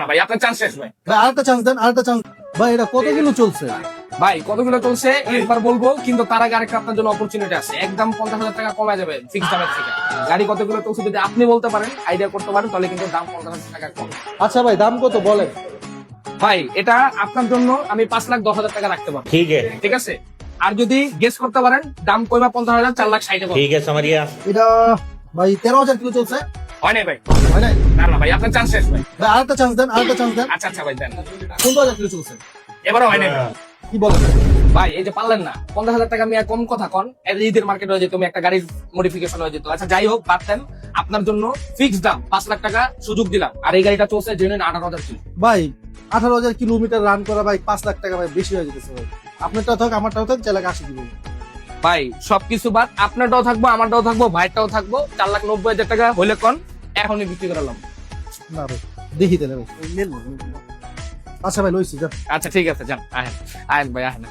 ভাই আপনার চান্স শেষ ভাই। ভাই আরেকটা চান্স দেন, আরেকটা চান্স। ভাই এটা কত কিলো চলছে? ভাই কতগুলো চলছে একবার বলবো, কিন্তু তার আগে আরেকটা আপনার জন্য অপরচুনিটি আছে, একদম 50,000 টাকা কমে যাবে ফিক্সড দামের থেকে। গাড়ি কতগুলো চলছে যদি আপনি বলতে পারেন, আইডিয়া করতে পারেন, তাহলে কিন্তু দাম 50,000 টাকা কম। আচ্ছা ভাই দাম কত বলেন? ভাই এটা আপনার জন্য আমি 5,10,000 টাকা রাখতে পারবো। ठीक है ঠিক আছে, আর যদি গেস করতে পারেন দাম কইবা 50,000, 4,60,000। ठीक है समरिया এটা ভাই 13,000 কিলো চলছে। হয় নাই ভাই? হয় নাই? না ভাই আপনার চান্স শেষ ভাই। ভাই আরেকটা চান্স দেন, আরেকটা চান্স দেন। আচ্ছা ভাই দেন। 15,000 কিলো চলছে। এবারও হয় নাই ভাই। কি বলেন? ভাই এই যে পারলেন না, 50,000 টাকা আমি কম কথা কন, ঈদের মার্কেট হয়ে যেত, তুমি একটা গাড়ির মডিফিকেশন হয়ে যেত। আচ্ছা যাই হোক, পারতেন, আপনার জন্য ফিক্সড দাম 5 লাখ টাকা সুযোগ দিলাম। আর এই গাড়িটা চলছে জেনুইন 18,000 কিলো। ভাই 18,000 কিলোমিটার রান করা ভাই 5 লাখ টাকা ভাই বেশি হয়ে যেতেছে ভাই। আপনারটাও থাক আমারটাও থাক 4,80,000 দিব। ভাই সবকিছু বাদ, আপনারটাও থাকবো, আমারটাও থাকবো, ভাইটাও থাকবো, 4,90,000 টাকা হইলে কন, এখনই বিক্রি করালাম। না ভাই দেখি তাহলে ভাই। আচ্ছা ভাই লইছি যা। আচ্ছা ঠিক আছে, যান আহেন ভাই আহেন।